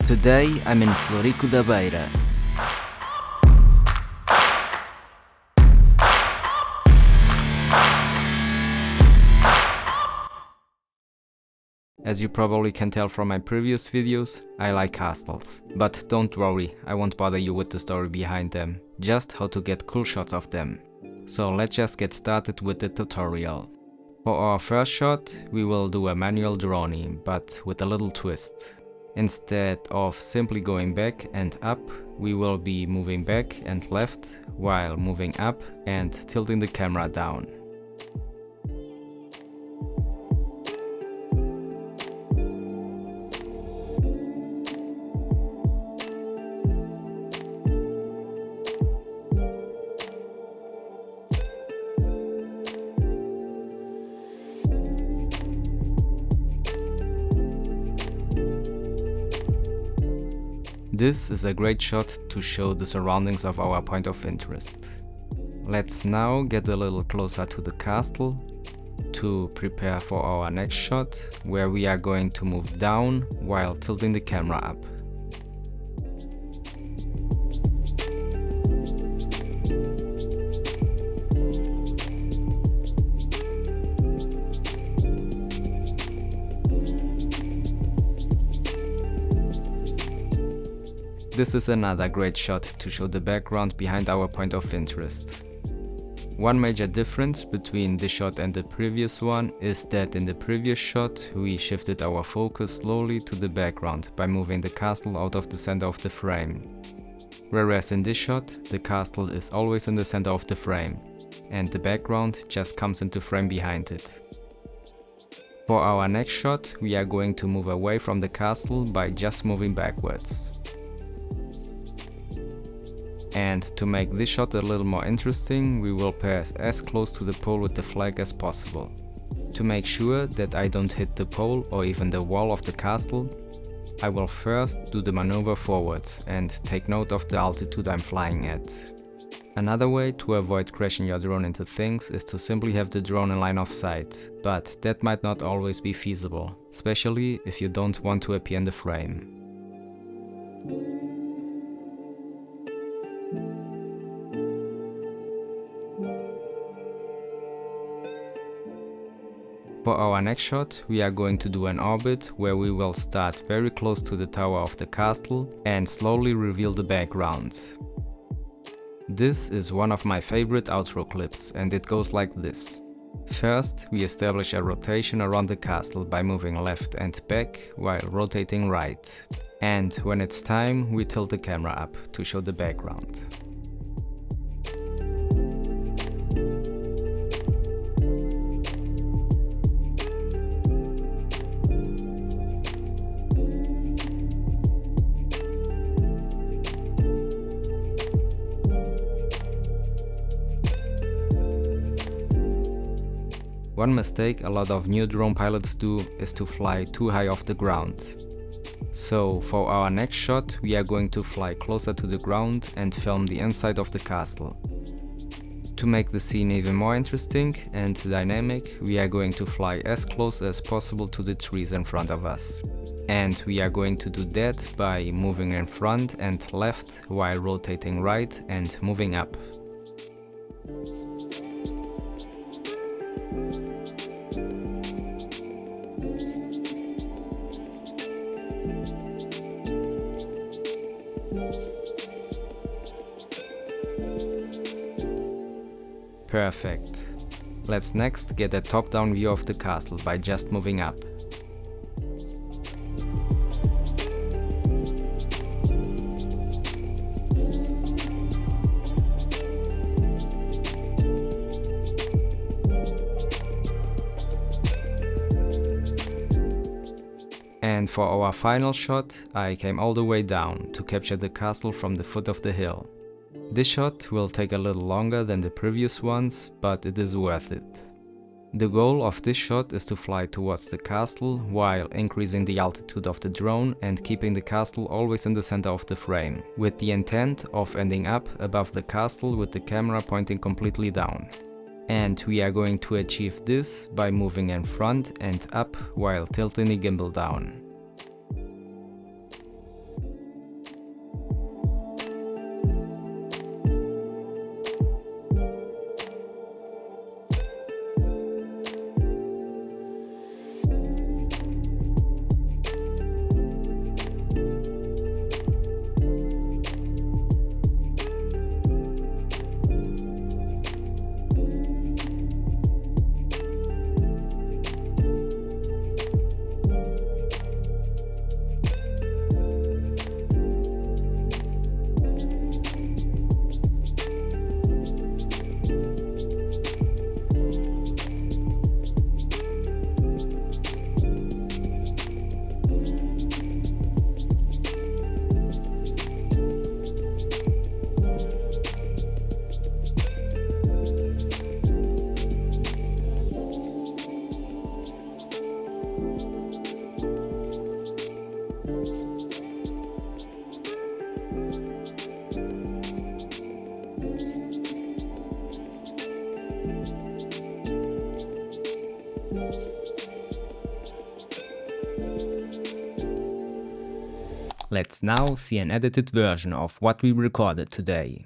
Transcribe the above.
Today I'm in Slorico da Beira. As you probably can tell from my previous videos, I like castles. But don't worry, I won't bother you with the story behind them, just how to get cool shots of them. So let's just get started with the tutorial. For our first shot, we will do a manual droning, but with a little twist. Instead of simply going back and up, we will be moving back and left while moving up and tilting the camera down. This is a great shot to show the surroundings of our point of interest. Let's now get a little closer to the castle to prepare for our next shot, where we are going to move down while tilting the camera up. This is another great shot to show the background behind our point of interest. One major difference between this shot and the previous one is that in the previous shot we shifted our focus slowly to the background by moving the castle out of the center of the frame. Whereas in this shot, the castle is always in the center of the frame, and the background just comes into frame behind it. For our next shot, we are going to move away from the castle by just moving backwards. And to make this shot a little more interesting, we will pass as close to the pole with the flag as possible. To make sure that I don't hit the pole or even the wall of the castle, I will first do the maneuver forwards and take note of the altitude I'm flying at. Another way to avoid crashing your drone into things is to simply have the drone in line of sight, but that might not always be feasible, especially if you don't want to appear in the frame. For our next shot, we are going to do an orbit where we will start very close to the tower of the castle and slowly reveal the background. This is one of my favorite outro clips, and it goes like this. First, we establish a rotation around the castle by moving left and back while rotating right. And when it's time, we tilt the camera up to show the background. One mistake a lot of new drone pilots do is to fly too high off the ground. So for our next shot, we are going to fly closer to the ground and film the inside of the castle. To make the scene even more interesting and dynamic, we are going to fly as close as possible to the trees in front of us. And we are going to do that by moving in front and left while rotating right and moving up. Perfect. Let's next get a top-down view of the castle by just moving up. And for our final shot, I came all the way down to capture the castle from the foot of the hill. This shot will take a little longer than the previous ones, but it is worth it. The goal of this shot is to fly towards the castle while increasing the altitude of the drone and keeping the castle always in the center of the frame, with the intent of ending up above the castle with the camera pointing completely down. And we are going to achieve this by moving in front and up while tilting the gimbal down. Let's now see an edited version of what we recorded today.